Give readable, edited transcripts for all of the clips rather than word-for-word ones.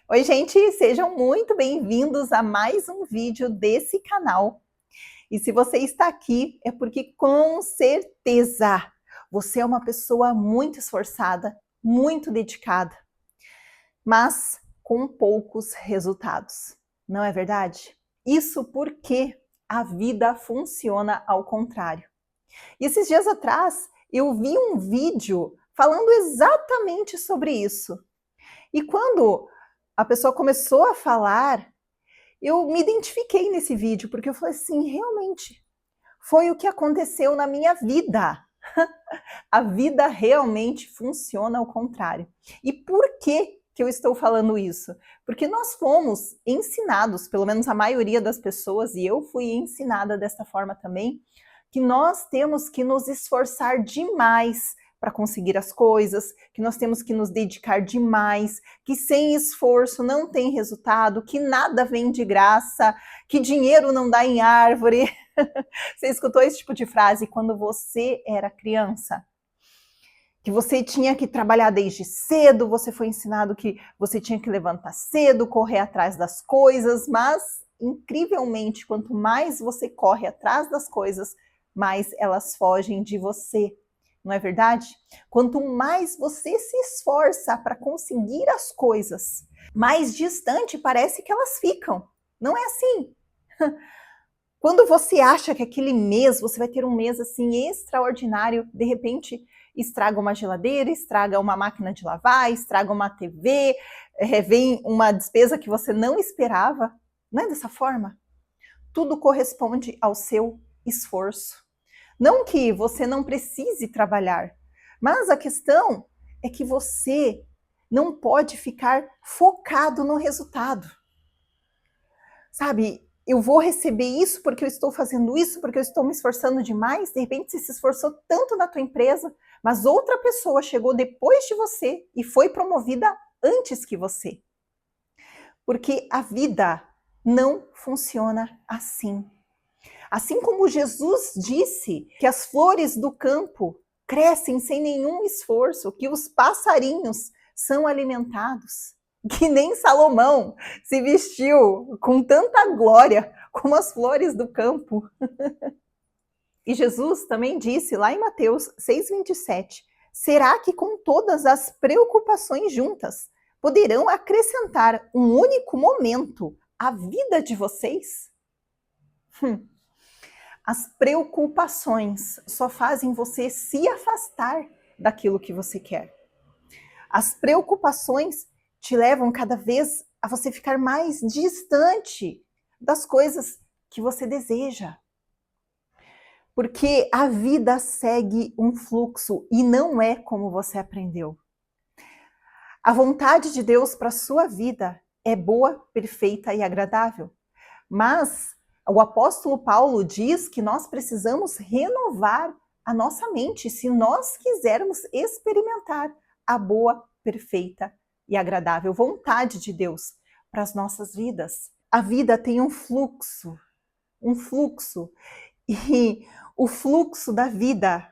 Oi, gente, sejam muito bem-vindos a mais um vídeo desse canal. E se você está aqui, é porque com certeza você é uma pessoa muito esforçada, muito dedicada, mas com poucos resultados. Não é verdade? Isso porque a vida funciona ao contrário. E esses dias atrás eu vi um vídeo falando exatamente sobre isso. E quando a pessoa começou a falar, eu me identifiquei nesse vídeo, porque eu falei assim, realmente, foi o que aconteceu na minha vida. A vida realmente funciona ao contrário. E por que eu estou falando isso? Porque nós fomos ensinados, pelo menos a maioria das pessoas, e eu fui ensinada desta forma também, que nós temos que nos esforçar demais para conseguir as coisas, que nós temos que nos dedicar demais, que sem esforço não tem resultado, que nada vem de graça, que dinheiro não dá em árvore. Você escutou esse tipo de frase quando você era criança? Que você tinha que trabalhar desde cedo, você foi ensinado que você tinha que levantar cedo, correr atrás das coisas, mas incrivelmente, quanto mais você corre atrás das coisas, mais elas fogem de você. Não é verdade? Quanto mais você se esforça para conseguir as coisas, mais distante parece que elas ficam. Não é assim? Quando você acha que aquele mês, você vai ter um mês assim extraordinário, de repente estraga uma geladeira, estraga uma máquina de lavar, estraga uma TV, vem uma despesa que você não esperava. Não é dessa forma? Tudo corresponde ao seu esforço. Não que você não precise trabalhar, mas a questão é que você não pode ficar focado no resultado. Sabe, eu vou receber isso porque eu estou fazendo isso, porque eu estou me esforçando demais. De repente você se esforçou tanto na tua empresa, mas outra pessoa chegou depois de você e foi promovida antes que você. Porque a vida não funciona assim. Assim como Jesus disse que as flores do campo crescem sem nenhum esforço, que os passarinhos são alimentados, que nem Salomão se vestiu com tanta glória como as flores do campo. E Jesus também disse lá em Mateus 6,27, será que com todas as preocupações juntas poderão acrescentar um único momento à vida de vocês? As preocupações só fazem você se afastar daquilo que você quer. As preocupações te levam cada vez a você ficar mais distante das coisas que você deseja. Porque a vida segue um fluxo e não é como você aprendeu. A vontade de Deus para a sua vida é boa, perfeita e agradável. Mas o apóstolo Paulo diz que nós precisamos renovar a nossa mente se nós quisermos experimentar a boa, perfeita e agradável vontade de Deus para as nossas vidas. A vida tem um fluxo, e o fluxo da vida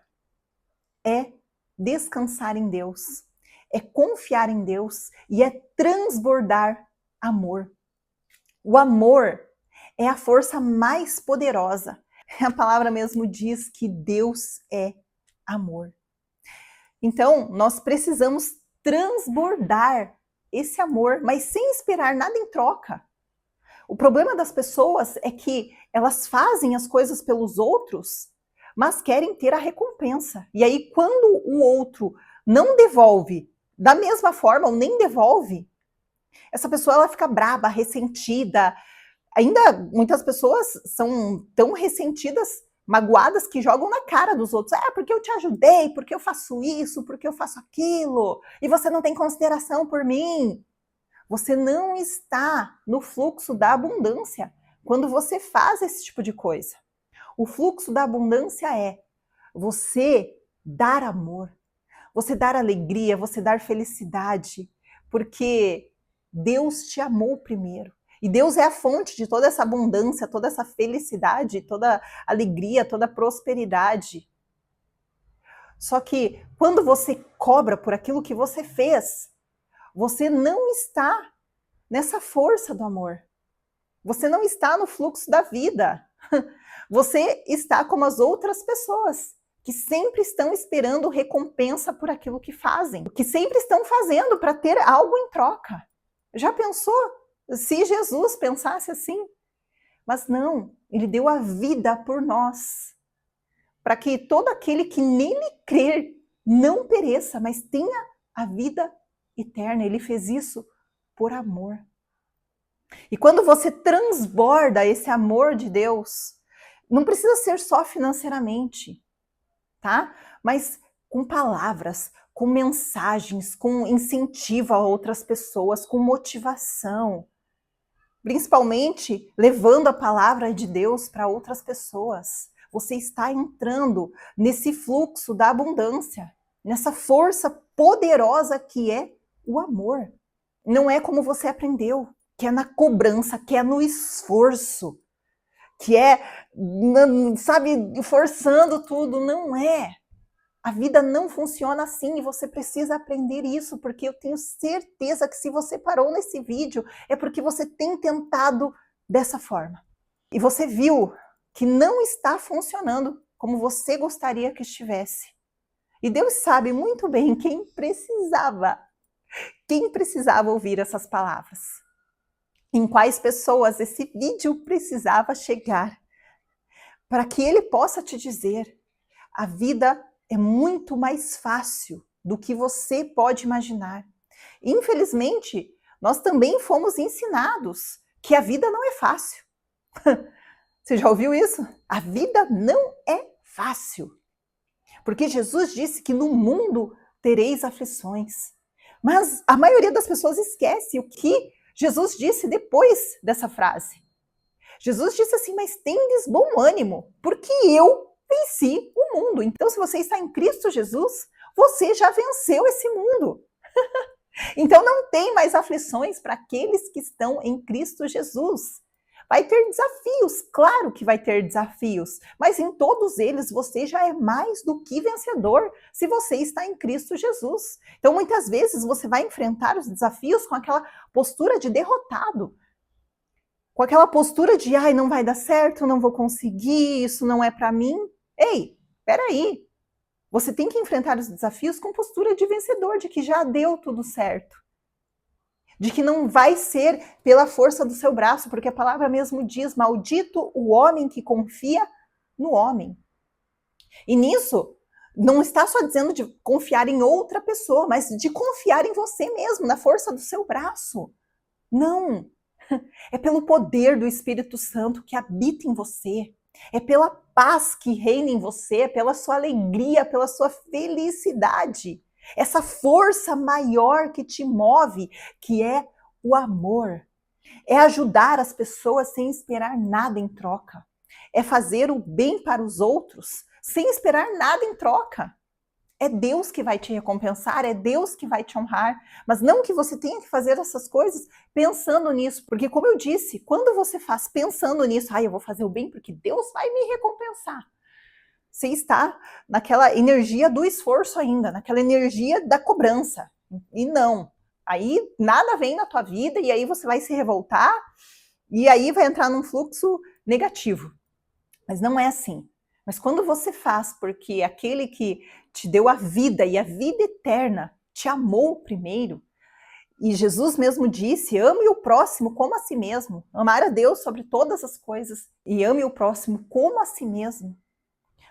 é descansar em Deus, é confiar em Deus e é transbordar amor. O amor é a força mais poderosa. A palavra mesmo diz que Deus é amor. Então, nós precisamos transbordar esse amor, mas sem esperar nada em troca. O problema das pessoas é que elas fazem as coisas pelos outros, mas querem ter a recompensa. E aí, quando o outro não devolve da mesma forma ou nem devolve, essa pessoa ela fica braba, ressentida. Ainda muitas pessoas são tão ressentidas, magoadas, que jogam na cara dos outros. Ah, porque eu te ajudei, porque eu faço isso, porque eu faço aquilo, e você não tem consideração por mim. Você não está no fluxo da abundância quando você faz esse tipo de coisa. O fluxo da abundância é você dar amor, você dar alegria, você dar felicidade, porque Deus te amou primeiro. E Deus é a fonte de toda essa abundância, toda essa felicidade, toda alegria, toda prosperidade. Só que quando você cobra por aquilo que você fez, você não está nessa força do amor. Você não está no fluxo da vida. Você está como as outras pessoas, que sempre estão esperando recompensa por aquilo que fazem, que sempre estão fazendo para ter algo em troca. Já pensou se Jesus pensasse assim? Mas não, ele deu a vida por nós, para que todo aquele que nele crer não pereça, mas tenha a vida eterna. Ele fez isso por amor. E quando você transborda esse amor de Deus, não precisa ser só financeiramente, tá? Mas com palavras, com mensagens, com incentivo a outras pessoas, com motivação. Principalmente levando a palavra de Deus para outras pessoas. Você está entrando nesse fluxo da abundância, nessa força poderosa que é o amor. Não é como você aprendeu, que é na cobrança, que é no esforço, que é, sabe, forçando tudo. Não é. A vida não funciona assim e você precisa aprender isso, porque eu tenho certeza que se você parou nesse vídeo é porque você tem tentado dessa forma. E você viu que não está funcionando como você gostaria que estivesse. E Deus sabe muito bem quem precisava ouvir essas palavras. Em quais pessoas esse vídeo precisava chegar. Para que Ele possa te dizer, a vida é muito mais fácil do que você pode imaginar. Infelizmente, nós também fomos ensinados que a vida não é fácil. Você já ouviu isso? A vida não é fácil. Porque Jesus disse que no mundo tereis aflições. Mas a maioria das pessoas esquece o que Jesus disse depois dessa frase. Jesus disse assim, mas tendes bom ânimo, porque eu venci o mundo. Então, se você está em Cristo Jesus, você já venceu esse mundo. Então, não tem mais aflições para aqueles que estão em Cristo Jesus. Vai ter desafios, claro que vai ter desafios, mas em todos eles você já é mais do que vencedor se você está em Cristo Jesus. Então, muitas vezes você vai enfrentar os desafios com aquela postura de derrotado, com aquela postura de, ai, não vai dar certo, não vou conseguir, isso não é para mim. Ei, peraí, você tem que enfrentar os desafios com postura de vencedor, de que já deu tudo certo. De que não vai ser pela força do seu braço, porque a palavra mesmo diz, maldito o homem que confia no homem. E nisso, não está só dizendo de confiar em outra pessoa, mas de confiar em você mesmo, na força do seu braço. Não, é pelo poder do Espírito Santo que habita em você. É pela paz que reina em você, pela sua alegria, pela sua felicidade. Essa força maior que te move, que é o amor. É ajudar as pessoas sem esperar nada em troca. É fazer o bem para os outros sem esperar nada em troca. É Deus que vai te recompensar, é Deus que vai te honrar, mas não que você tenha que fazer essas coisas pensando nisso, porque como eu disse, quando você faz pensando nisso, eu vou fazer o bem porque Deus vai me recompensar, você está naquela energia do esforço ainda, naquela energia da cobrança, e não, aí nada vem na tua vida e aí você vai se revoltar e aí vai entrar num fluxo negativo, mas não é assim. Mas quando você faz porque aquele que te deu a vida e a vida eterna te amou primeiro, e Jesus mesmo disse, ame o próximo como a si mesmo, amar a Deus sobre todas as coisas e ame o próximo como a si mesmo,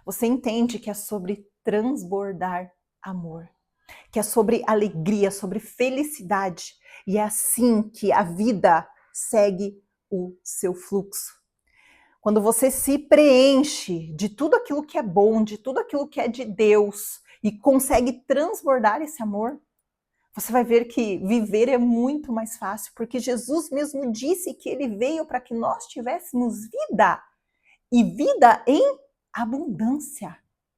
você entende que é sobre transbordar amor, que é sobre alegria, sobre felicidade, e é assim que a vida segue o seu fluxo. Quando você se preenche de tudo aquilo que é bom, de tudo aquilo que é de Deus e consegue transbordar esse amor, você vai ver que viver é muito mais fácil, porque Jesus mesmo disse que ele veio para que nós tivéssemos vida e vida em abundância.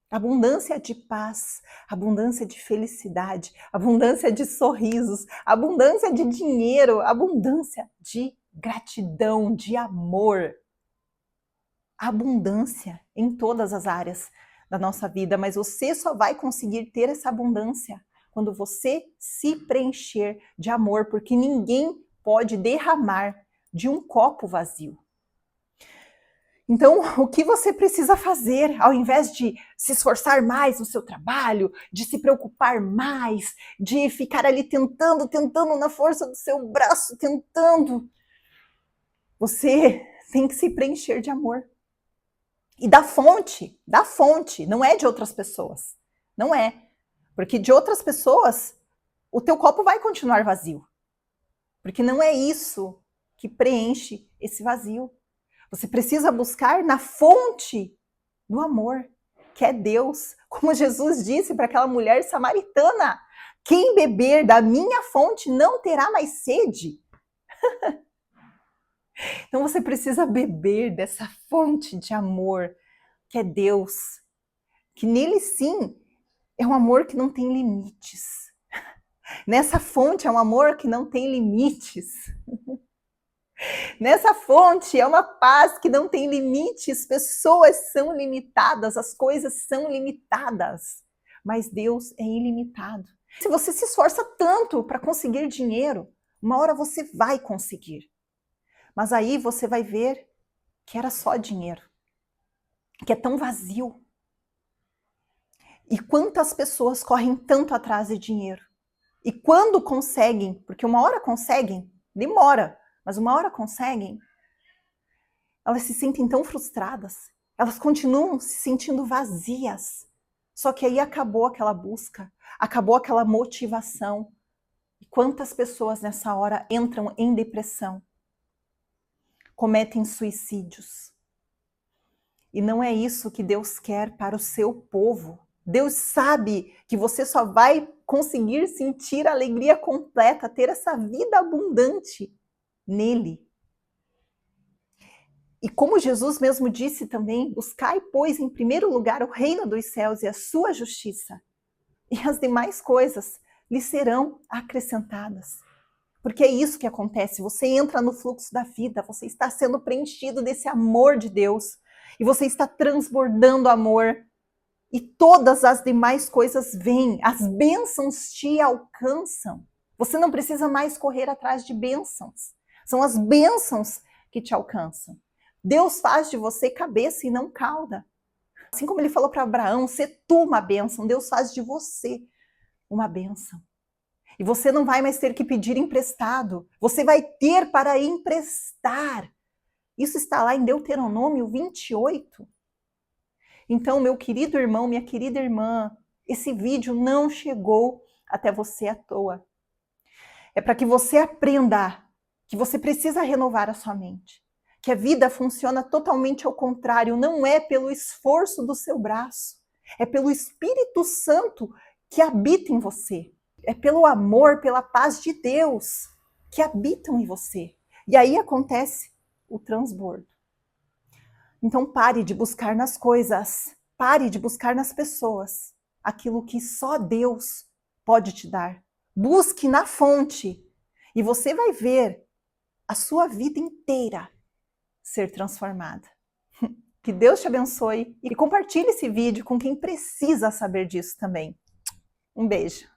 Abundância de paz, abundância de felicidade, abundância de sorrisos, abundância de dinheiro, abundância de gratidão, de amor. Abundância em todas as áreas da nossa vida, mas você só vai conseguir ter essa abundância quando você se preencher de amor, porque ninguém pode derramar de um copo vazio. Então, o que você precisa fazer, ao invés de se esforçar mais no seu trabalho, de se preocupar mais, de ficar ali tentando na força do seu braço, tentando, você tem que se preencher de amor. E da fonte, não é de outras pessoas. Não é. Porque de outras pessoas, o teu copo vai continuar vazio. Porque não é isso que preenche esse vazio. Você precisa buscar na fonte do amor, que é Deus. Como Jesus disse para aquela mulher samaritana: quem beber da minha fonte não terá mais sede. Então você precisa beber dessa fonte de amor, que é Deus. Que nele sim é um amor que não tem limites. Nessa fonte é um amor que não tem limites. Nessa fonte é uma paz que não tem limites, pessoas são limitadas, as coisas são limitadas, mas Deus é ilimitado. Se você se esforça tanto para conseguir dinheiro, uma hora você vai conseguir. Mas aí você vai ver que era só dinheiro, que é tão vazio. E quantas pessoas correm tanto atrás de dinheiro? E quando conseguem, porque uma hora conseguem, demora, mas uma hora conseguem, elas se sentem tão frustradas, elas continuam se sentindo vazias. Só que aí acabou aquela busca, acabou aquela motivação. E quantas pessoas nessa hora entram em depressão, cometem suicídios. E não é isso que Deus quer para o seu povo. Deus sabe que você só vai conseguir sentir a alegria completa, ter essa vida abundante nele. E como Jesus mesmo disse também, buscai, pois, em primeiro lugar o reino dos céus e a sua justiça, e as demais coisas lhe serão acrescentadas. Porque é isso que acontece, você entra no fluxo da vida, você está sendo preenchido desse amor de Deus, e você está transbordando amor, e todas as demais coisas vêm, as bênçãos te alcançam. Você não precisa mais correr atrás de bênçãos, são as bênçãos que te alcançam. Deus faz de você cabeça e não cauda. Assim como ele falou para Abraão, ser tu uma bênção, Deus faz de você uma bênção. E você não vai mais ter que pedir emprestado, você vai ter para emprestar. Isso está lá em Deuteronômio 28. Então, meu querido irmão, minha querida irmã, esse vídeo não chegou até você à toa. É para que você aprenda que você precisa renovar a sua mente. Que a vida funciona totalmente ao contrário, não é pelo esforço do seu braço, é pelo Espírito Santo que habita em você. É pelo amor, pela paz de Deus que habitam em você. E aí acontece o transbordo. Então pare de buscar nas coisas, pare de buscar nas pessoas aquilo que só Deus pode te dar. Busque na fonte e você vai ver a sua vida inteira ser transformada. Que Deus te abençoe e compartilhe esse vídeo com quem precisa saber disso também. Um beijo.